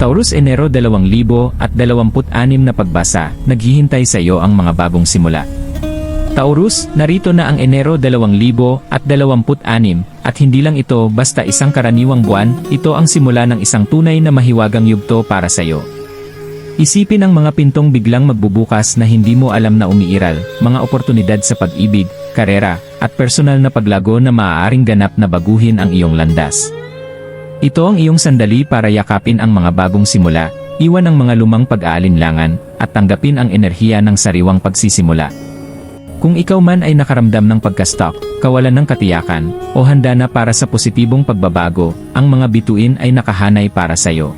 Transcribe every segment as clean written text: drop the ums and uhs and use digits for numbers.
Taurus, Enero 2026 na pagbasa, naghihintay sa iyo ang mga bagong simula. Taurus, narito na ang Enero 2026 at hindi lang ito basta isang karaniwang buwan, ito ang simula ng isang tunay na mahiwagang yugto para sa iyo. Isipin ang mga pintong biglang magbubukas na hindi mo alam na umiiral, mga oportunidad sa pag-ibig, karera, at personal na paglago na maaaring ganap na baguhin ang iyong landas. Ito ang iyong sandali para yakapin ang mga bagong simula, iwan ang mga lumang pag-aalinlangan, at tanggapin ang enerhiya ng sariwang pagsisimula. Kung ikaw man ay nakaramdam ng pagka-stuck, kawalan ng katiyakan, o handa na para sa positibong pagbabago, ang mga bituin ay nakahanay para sa iyo.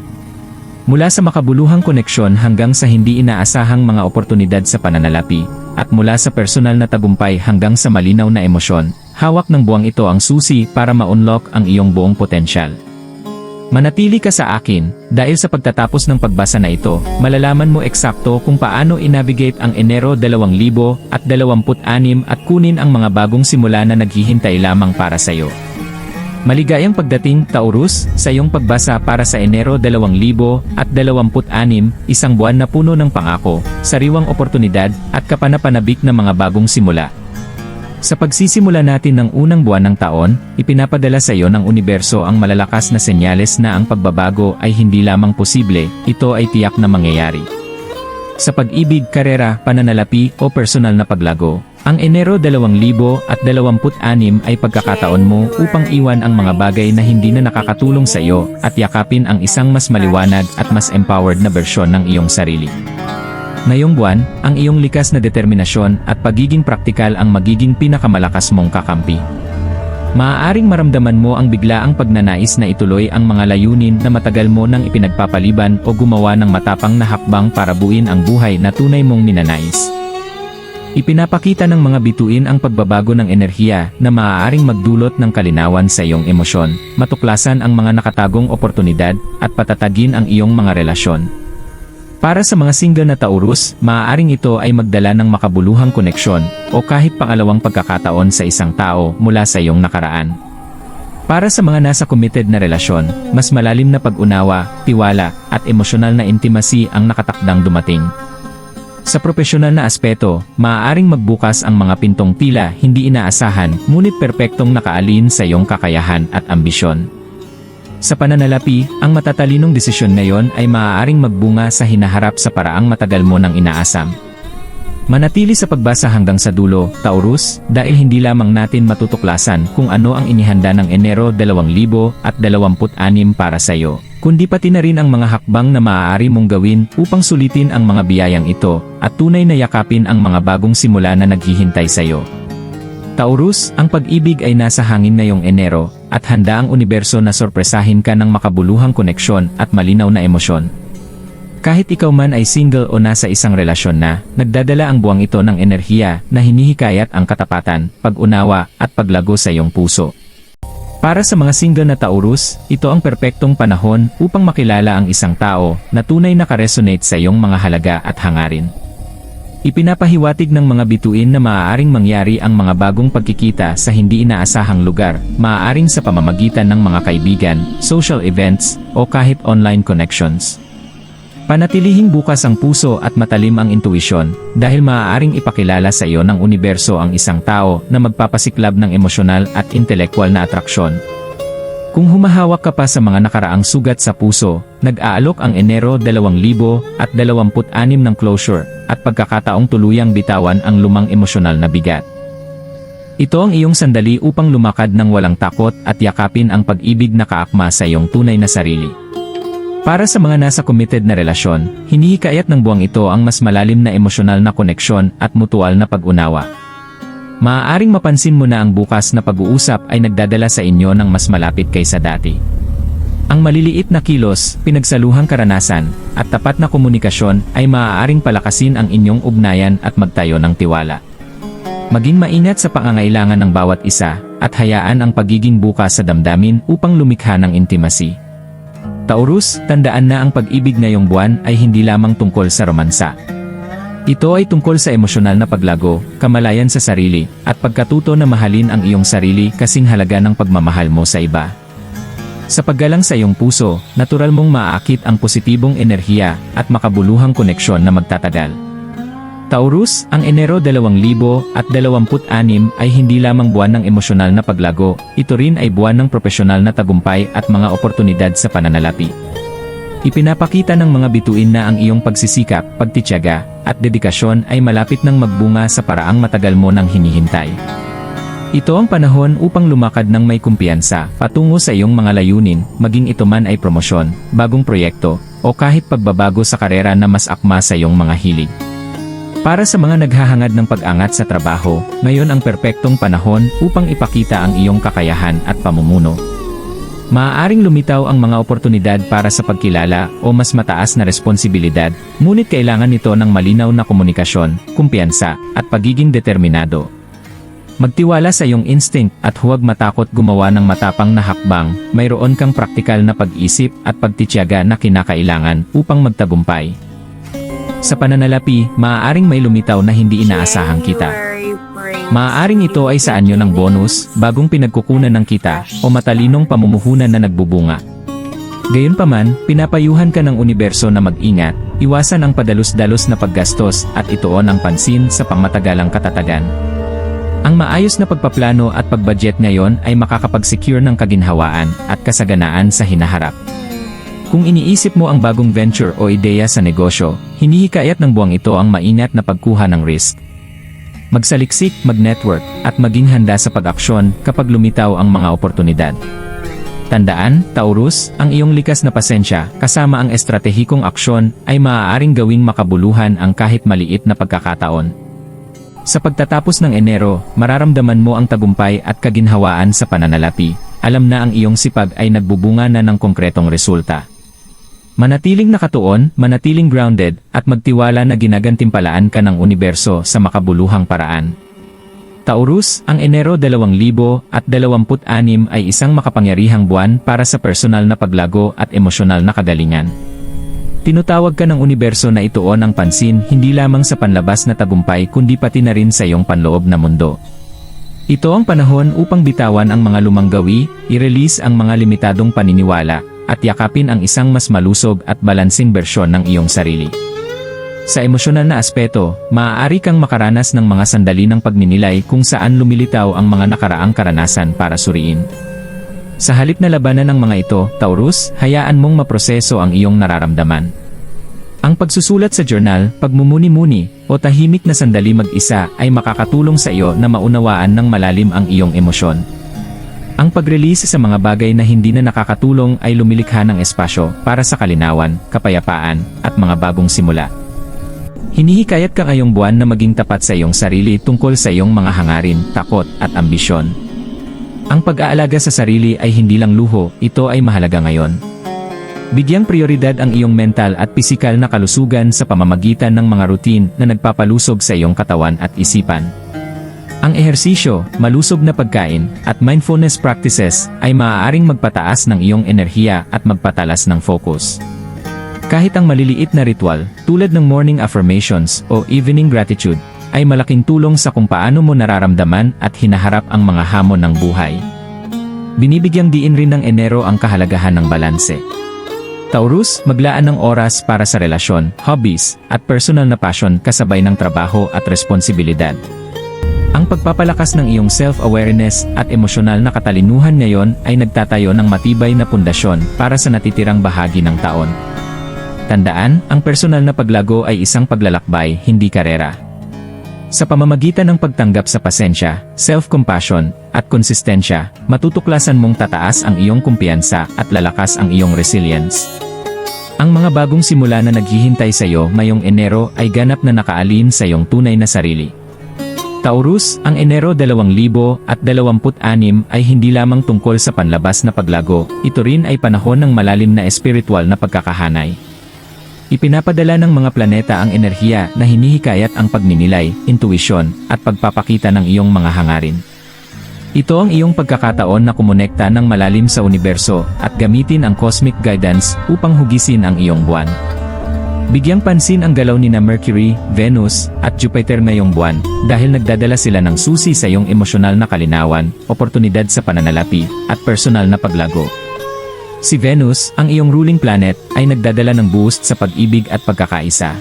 Mula sa makabuluhang koneksyon hanggang sa hindi inaasahang mga oportunidad sa pananalapi, at mula sa personal na tagumpay hanggang sa malinaw na emosyon, hawak ng buwang ito ang susi para ma-unlock ang iyong buong potensyal. Manatili ka sa akin, dahil sa pagtatapos ng pagbasa na ito, malalaman mo eksakto kung paano i-navigate ang Enero 2026 at kunin ang mga bagong simula na naghihintay lamang para sa iyo. Maligayang pagdating, Taurus, sa iyong pagbasa para sa Enero 2026, isang buwan na puno ng pangako, sariwang oportunidad, at kapanapanabik na mga bagong simula. Sa pagsisimula natin ng unang buwan ng taon, ipinapadala sa iyo ng universo ang malalakas na senyales na ang pagbabago ay hindi lamang posible, ito ay tiyak na mangyayari. Sa pag-ibig, karera, pananalapi, o personal na paglago, ang Enero 2026 ay pagkakataon mo upang iwan ang mga bagay na hindi na nakakatulong sa iyo at yakapin ang isang mas maliwanag at mas empowered na bersyon ng iyong sarili. Ngayong buwan, ang iyong likas na determinasyon at pagiging praktikal ang magiging pinakamalakas mong kakampi. Maaaring maramdaman mo ang biglaang pagnanais na ituloy ang mga layunin na matagal mo nang ipinagpapaliban o gumawa ng matapang na hakbang para buuin ang buhay na tunay mong ninanais. Ipinapakita ng mga bituin ang pagbabago ng enerhiya na maaaring magdulot ng kalinawan sa iyong emosyon, matuklasan ang mga nakatagong oportunidad, at patatagin ang iyong mga relasyon. Para sa mga single na Taurus, maaaring ito ay magdala ng makabuluhang koneksyon o kahit pangalawang pagkakataon sa isang tao mula sa iyong nakaraan. Para sa mga nasa committed na relasyon, mas malalim na pag-unawa, tiwala, at emosyonal na intimacy ang nakatakdang dumating. Sa propesyonal na aspeto, maaaring magbukas ang mga pintong tila hindi inaasahan ngunit perpektong nakaalin sa iyong kakayahan at ambisyon. Sa pananalapi, ang matatalinong desisyon na yon ay maaaring magbunga sa hinaharap sa paraang matagal mo nang inaasam. Manatili sa pagbasa hanggang sa dulo, Taurus, dahil hindi lamang natin matutuklasan kung ano ang inihanda ng Enero 2026 para sa iyo, kundi pati na rin ang mga hakbang na maaari mong gawin upang sulitin ang mga biyayang ito at tunay na yakapin ang mga bagong simula na naghihintay sa iyo. Taurus, ang pag-ibig ay nasa hangin ngayong Enero, at handa ang universo na sorpresahin ka ng makabuluhang koneksyon at malinaw na emosyon. Kahit ikaw man ay single o nasa isang relasyon na, nagdadala ang buwang ito ng enerhiya na hinihikayat ang katapatan, pag-unawa, at paglago sa iyong puso. Para sa mga single na Taurus, ito ang perpektong panahon upang makilala ang isang tao na tunay na ka-resonate sa iyong mga halaga at hangarin. Ipinapahiwatig ng mga bituin na maaaring mangyari ang mga bagong pagkikita sa hindi inaasahang lugar, maaaring sa pamamagitan ng mga kaibigan, social events, o kahit online connections. Panatilihing bukas ang puso at matalim ang intuisyon, dahil maaaring ipakilala sa iyo ng universo ang isang tao na magpapasiklab ng emosyonal at intelekwal na atraksyon. Kung humahawak ka pa sa mga nakaraang sugat sa puso, nag-aalok ang Enero 2026 ng closure at pagkakataong tuluyang bitawan ang lumang emosyonal na bigat. Ito ang iyong sandali upang lumakad ng walang takot at yakapin ang pag-ibig na kaakma sa iyong tunay na sarili. Para sa mga nasa committed na relasyon, hinihikayat ng buwang ito ang mas malalim na emosyonal na koneksyon at mutual na pag-unawa. Maaaring mapansin mo na ang bukas na pag-uusap ay nagdadala sa inyo ng mas malapit kaysa dati. Ang maliliit na kilos, pinagsaluhang karanasan, at tapat na komunikasyon ay maaaring palakasin ang inyong ugnayan at magtayo ng tiwala. Maging maingat sa pangangailangan ng bawat isa, at hayaan ang pagiging bukas sa damdamin upang lumikha ng intimacy. Taurus, tandaan na ang pag-ibig ngayong buwan ay hindi lamang tungkol sa romansa. Ito ay tungkol sa emosyonal na paglago, kamalayan sa sarili, at pagkatuto na mahalin ang iyong sarili kasing halaga ng pagmamahal mo sa iba. Sa paggalang sa iyong puso, natural mong maaakit ang positibong enerhiya at makabuluhang koneksyon na magtatagal. Taurus, ang Enero 2026 ay hindi lamang buwan ng emosyonal na paglago, ito rin ay buwan ng propesyonal na tagumpay at mga oportunidad sa pananalapi. Ipinapakita ng mga bituin na ang iyong pagsisikap, pagtitiyaga, at dedikasyon ay malapit ng magbunga sa paraang matagal mo nang hinihintay. Ito ang panahon upang lumakad ng may kumpiyansa patungo sa iyong mga layunin, maging ito man ay promosyon, bagong proyekto, o kahit pagbabago sa karera na mas akma sa iyong mga hilig. Para sa mga naghahangad ng pag-angat sa trabaho, ngayon ang perpektong panahon upang ipakita ang iyong kakayahan at pamumuno. Maaaring lumitaw ang mga oportunidad para sa pagkilala o mas mataas na responsibilidad, ngunit kailangan nito ng malinaw na komunikasyon, kumpiyansa, at pagiging determinado. Magtiwala sa iyong instinct at huwag matakot gumawa ng matapang na hakbang, mayroon kang praktikal na pag-isip at pagtitiyaga na kinakailangan upang magtagumpay. Sa pananalapi, maaaring may lumitaw na hindi inaasahang kita. Maaaring ito ay sa anyo ng bonus, bagong pinagkukunan ng kita, o matalinong pamumuhunan na nagbubunga. Gayunpaman, pinapayuhan ka ng universo na mag-ingat, iwasan ang padalus-dalus na paggastos at ituon ang pansin sa pangmatagalang katatagan. Ang maayos na pagpaplano at pagbudget ngayon ay makakapag-secure ng kaginhawaan at kasaganaan sa hinaharap. Kung iniisip mo ang bagong venture o ideya sa negosyo, hinihikayat ng buwang ito ang maingat na pagkuha ng risk. Magsaliksik, mag-network, at maging handa sa pag-aksyon kapag lumitaw ang mga oportunidad. Tandaan, Taurus, ang iyong likas na pasensya, kasama ang estratehikong aksyon, ay maaaring gawing makabuluhan ang kahit maliit na pagkakataon. Sa pagtatapos ng Enero, mararamdaman mo ang tagumpay at kaginhawaan sa pananalapi. Alam na ang iyong sipag ay nagbubunga na ng konkretong resulta. Manatiling nakatuon, manatiling grounded, at magtiwala na ginagantimpalaan ka ng universo sa makabuluhang paraan. Taurus, ang Enero 2026 ay isang makapangyarihang buwan para sa personal na paglago at emosyonal na kagalingan. Tinutawag ka ng universo na ituon ang pansin hindi lamang sa panlabas na tagumpay kundi pati na rin sa iyong panloob na mundo. Ito ang panahon upang bitawan ang mga lumang gawi, i-release ang mga limitadong paniniwala, at yakapin ang isang mas malusog at balansing bersyon ng iyong sarili. Sa emosyonal na aspeto, maaari kang makaranas ng mga sandali ng pagninilay kung saan lumilitaw ang mga nakaraang karanasan para suriin. Sa halip na labanan ng mga ito, Taurus, hayaan mong maproseso ang iyong nararamdaman. Ang pagsusulat sa journal, pagmumuni-muni, o tahimik na sandali mag-isa ay makakatulong sa iyo na maunawaan ng malalim ang iyong emosyon. Ang pag-release sa mga bagay na hindi na nakakatulong ay lumilikha ng espasyo para sa kalinawan, kapayapaan, at mga bagong simula. Hinihikayat ka ngayong buwan na maging tapat sa iyong sarili tungkol sa iyong mga hangarin, takot, at ambisyon. Ang pag-aalaga sa sarili ay hindi lang luho, ito ay mahalaga ngayon. Bigyang prioridad ang iyong mental at pisikal na kalusugan sa pamamagitan ng mga routine na nagpapalusog sa iyong katawan at isipan. Ang ehersisyo, malusog na pagkain, at mindfulness practices ay maaaring magpataas ng iyong enerhiya at magpatalas ng focus. Kahit ang maliliit na ritual, tulad ng morning affirmations o evening gratitude, ay malaking tulong sa kung paano mo nararamdaman at hinaharap ang mga hamon ng buhay. Binibigyang diin rin ng Enero ang kahalagahan ng balanse. Taurus, maglaan ng oras para sa relasyon, hobbies, at personal na passion kasabay ng trabaho at responsibilidad. Ang pagpapalakas ng iyong self-awareness at emosyonal na katalinuhan ngayon ay nagtatayo ng matibay na pundasyon para sa natitirang bahagi ng taon. Tandaan, ang personal na paglago ay isang paglalakbay, hindi karera. Sa pamamagitan ng pagtanggap sa pasensya, self-compassion, at konsistensya, matutuklasan mong tataas ang iyong kumpiyansa at lalakas ang iyong resilience. Ang mga bagong simula na naghihintay sa iyo ngayong Enero ay ganap na nakaalin sa iyong tunay na sarili. Taurus, ang Enero 2026 ay hindi lamang tungkol sa panlabas na paglago, ito rin ay panahon ng malalim na espiritual na pagkakahanay. Ipinapadala ng mga planeta ang enerhiya na hinihikayat ang pagninilay, intuisyon, at pagpapakita ng iyong mga hangarin. Ito ang iyong pagkakataon na kumonekta ng malalim sa universo at gamitin ang cosmic guidance upang hugisin ang iyong buwan. Bigyang pansin ang galaw ni Mercury, Venus, at Jupiter ngayong buwan dahil nagdadala sila ng susi sa iyong emosyonal na kalinawan, oportunidad sa pananalapi, at personal na paglago. Si Venus, ang iyong ruling planet, ay nagdadala ng boost sa pag-ibig at pagkakaisa,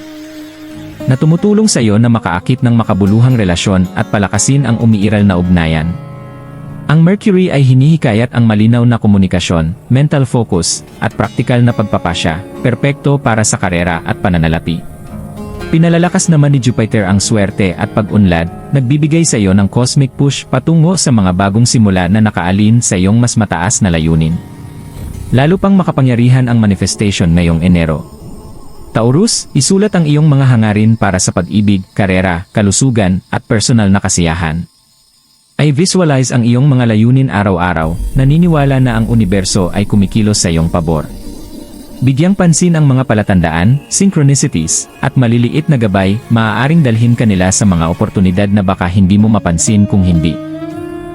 na tumutulong sa iyo na makaakit ng makabuluhang relasyon at palakasin ang umiiral na ugnayan. Ang Mercury ay hinihikayat ang malinaw na komunikasyon, mental focus, at praktikal na pagpapasya, perpekto para sa karera at pananalapi. Pinalalakas naman ni Jupiter ang swerte at pag-unlad, nagbibigay sa iyo ng cosmic push patungo sa mga bagong simula na nakaalin sa iyong mas mataas na layunin. Lalo pang makapangyarihan ang manifestation ngayong Enero. Taurus, isulat ang iyong mga hangarin para sa pag-ibig, karera, kalusugan, at personal na kasiyahan. I visualize ang iyong mga layunin araw-araw, naniniwala na ang universo ay kumikilos sa iyong pabor. Bigyang pansin ang mga palatandaan, synchronicities, at maliliit na gabay, maaaring dalhin kanila sa mga oportunidad na baka hindi mo mapansin kung hindi.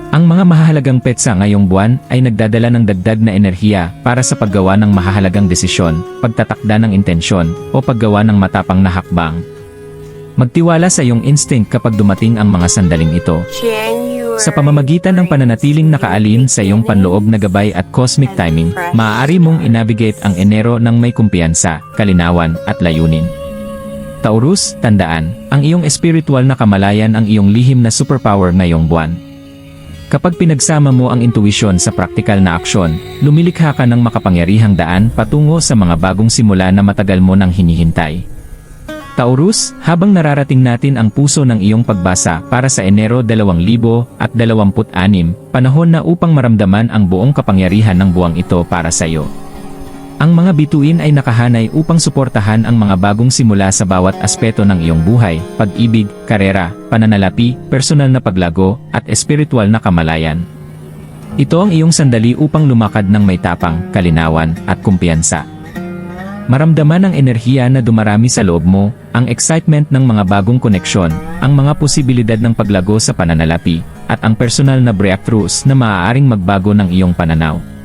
Ang mga mahahalagang petsa ngayong buwan ay nagdadala ng dagdag na enerhiya para sa paggawa ng mahahalagang desisyon, pagtatakda ng intensyon, o paggawa ng matapang na hakbang. Magtiwala sa iyong instinct kapag dumating ang mga sandaling ito. Sa pamamagitan ng pananatiling nakaalin sa iyong panloob na gabay at cosmic timing, maaari mong inavigate ang Enero ng may kumpiyansa, kalinawan, at layunin. Taurus, tandaan, ang iyong espiritual na kamalayan ang iyong lihim na superpower ngayong buwan. Kapag pinagsama mo ang intuisyon sa praktikal na aksyon, lumilikha ka ng makapangyarihang daan patungo sa mga bagong simula na matagal mo nang hinihintay. Taurus, habang nararating natin ang puso ng iyong pagbasa para sa Enero 2026, panahon na upang maramdaman ang buong kapangyarihan ng buwang ito para sa iyo. Ang mga bituin ay nakahanay upang suportahan ang mga bagong simula sa bawat aspeto ng iyong buhay, pag-ibig, karera, pananalapi, personal na paglago, at espiritual na kamalayan. Ito ang iyong sandali upang lumakad ng may tapang, kalinawan, at kumpiyansa. Maramdaman ang enerhiya na dumarami sa loob mo, ang excitement ng mga bagong koneksyon, ang mga posibilidad ng paglago sa pananalapi, at ang personal na breakthroughs na maaaring magbago ng iyong pananaw.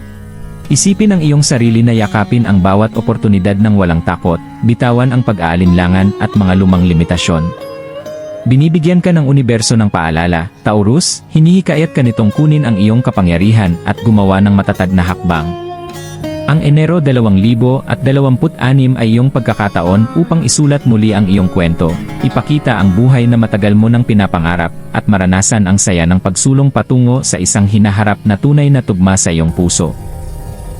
Isipin ang iyong sarili na yakapin ang bawat oportunidad ng walang takot, bitawan ang pag-aalinlangan at mga lumang limitasyon. Binibigyan ka ng universo ng paalala, Taurus, hinihikayat ka nitong kunin ang iyong kapangyarihan at gumawa ng matatag na hakbang. Ang Enero 2026 ay iyong pagkakataon upang isulat muli ang iyong kwento, ipakita ang buhay na matagal mo nang pinapangarap, at maranasan ang saya ng pagsulong patungo sa isang hinaharap na tunay na tugma sa iyong puso.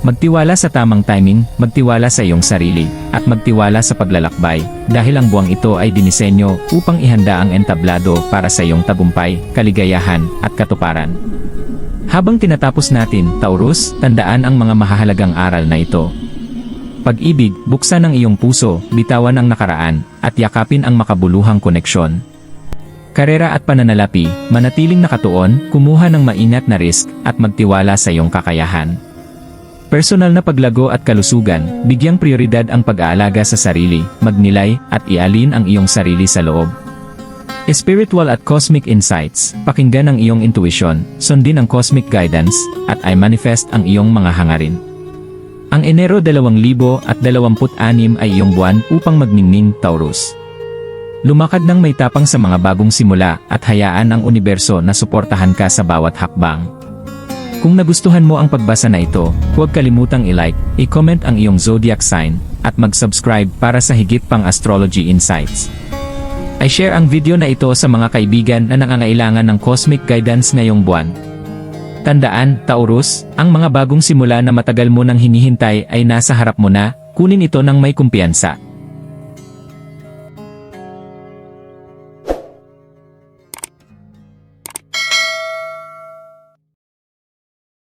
Magtiwala sa tamang timing, magtiwala sa iyong sarili, at magtiwala sa paglalakbay, dahil ang buwang ito ay dinisenyo upang ihanda ang entablado para sa iyong tagumpay, kaligayahan, at katuparan. Habang tinatapos natin, Taurus, tandaan ang mga mahahalagang aral na ito. Pag-ibig, buksan ang iyong puso, bitawan ang nakaraan, at yakapin ang makabuluhang koneksyon. Karera at pananalapi, manatiling nakatuon, kumuha ng maingat na risk, at magtiwala sa iyong kakayahan. Personal na paglago at kalusugan, bigyang prioridad ang pag-aalaga sa sarili, magnilay, at ialin ang iyong sarili sa loob. Spiritual at cosmic insights, pakinggan ang iyong intuition, sundin ang cosmic guidance, at i-manifest ang iyong mga hangarin. Ang Enero 2026 ay iyong buwan upang magningning, Taurus. Lumakad ng may tapang sa mga bagong simula at hayaan ang universo na suportahan ka sa bawat hakbang. Kung nagustuhan mo ang pagbasa na ito, huwag kalimutang i-like, i-comment ang iyong zodiac sign, at mag-subscribe para sa higit pang astrology insights. I-share ang video na ito sa mga kaibigan na nangangailangan ng cosmic guidance ngayong buwan. Tandaan, Taurus, ang mga bagong simula na matagal mo nang hinihintay ay nasa harap mo na, kunin ito ng may kumpiyansa.